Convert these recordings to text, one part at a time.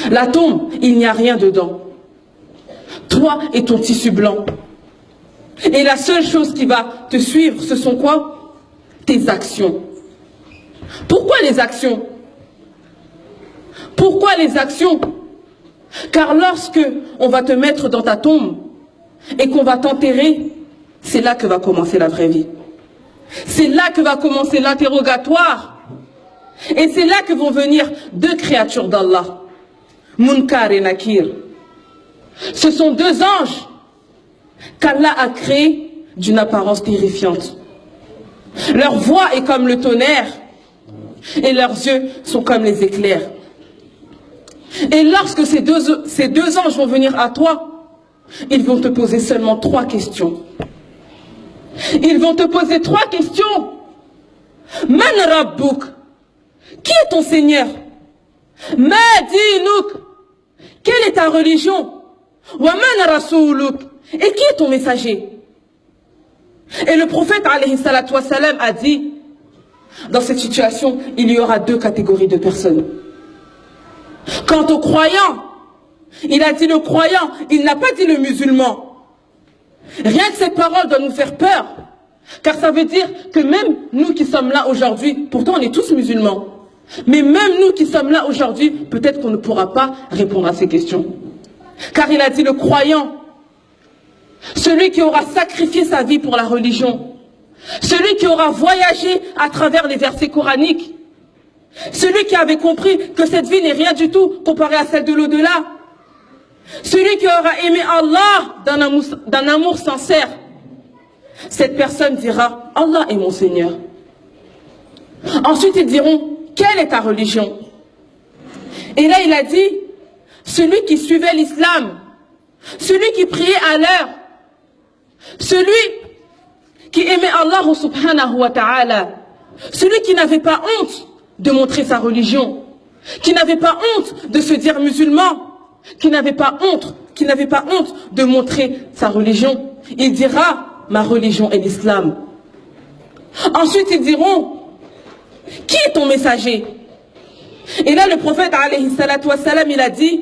La tombe, il n'y a rien dedans. Toi et ton tissu blanc. Et la seule chose qui va te suivre, ce sont quoi? Tes actions. Pourquoi les actions? Pourquoi les actions? Car lorsque on va te mettre dans ta tombe et qu'on va t'enterrer, c'est là que va commencer la vraie vie. C'est là que va commencer l'interrogatoire. Et c'est là que vont venir deux créatures d'Allah, Munkar et Nakir. Ce sont deux anges qu'Allah a créés d'une apparence terrifiante. Leur voix est comme le tonnerre et leurs yeux sont comme les éclairs. Et lorsque ces deux anges vont venir à toi, ils vont te poser seulement 3 questions. Ils vont te poser 3 questions. Man Rabbuk? Qui est ton Seigneur? Ma dinuk? Quelle est ta religion? Wa man rasouluk? Et qui est ton messager? Et le prophète alayhi salatu wassalam a dit, dans cette situation, il y aura 2 catégories de personnes. Quant au croyant, il a dit le croyant, il n'a pas dit le musulman. Rien que cette parole doit nous faire peur, car ça veut dire que même nous qui sommes là aujourd'hui, pourtant on est tous musulmans, mais même nous qui sommes là aujourd'hui, peut-être qu'on ne pourra pas répondre à ces questions. Car il a dit le croyant, celui qui aura sacrifié sa vie pour la religion, celui qui aura voyagé à travers les versets coraniques, celui qui avait compris que cette vie n'est rien du tout comparée à celle de l'au-delà, celui qui aura aimé Allah d'un amour sincère, cette personne dira, Allah est mon Seigneur. Ensuite ils diront, quelle est ta religion? Et là il a dit, celui qui suivait l'islam, celui qui priait à l'heure, celui qui aimait Allah subhanahu wa ta'ala, celui qui n'avait pas honte de montrer sa religion, qui n'avait pas honte de se dire musulman, qui n'avait pas honte de montrer sa religion, il dira, ma religion est l'islam. Ensuite ils diront, qui est ton messager? Et là le prophète alayhi salatu wassalam, il a dit,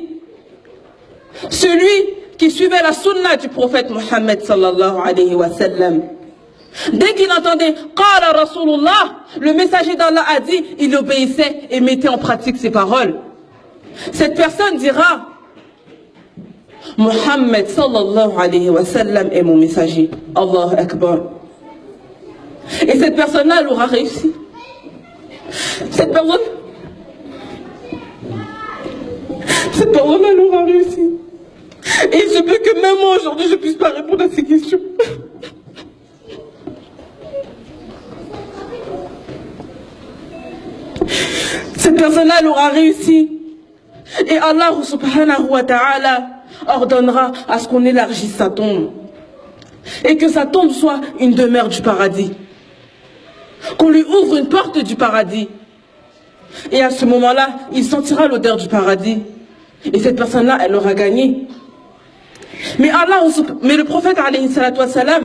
celui qui suivait la sunna du prophète Mohammed sallallahu alayhi wa sallam. Dès qu'il entendait Qala Rasulullah, le messager d'Allah a dit, il obéissait et mettait en pratique ses paroles. Cette personne dira, Mohammed sallallahu alayhi wa sallam est mon messager. Allahu Akbar. Et cette personne-là, elle aura réussi. Cette personne-là, elle aura réussi. Et il se peut que même moi aujourd'hui, je ne puisse pas répondre à ces questions. Cette personne-là, elle aura réussi. Et Allah subhanahu wa ta'ala ordonnera à ce qu'on élargisse sa tombe. Et que sa tombe soit une demeure du paradis. Qu'on lui ouvre une porte du paradis. Et à ce moment-là, il sentira l'odeur du paradis. Et cette personne-là, elle aura gagné. Mais le prophète alayhi salatu wassalam,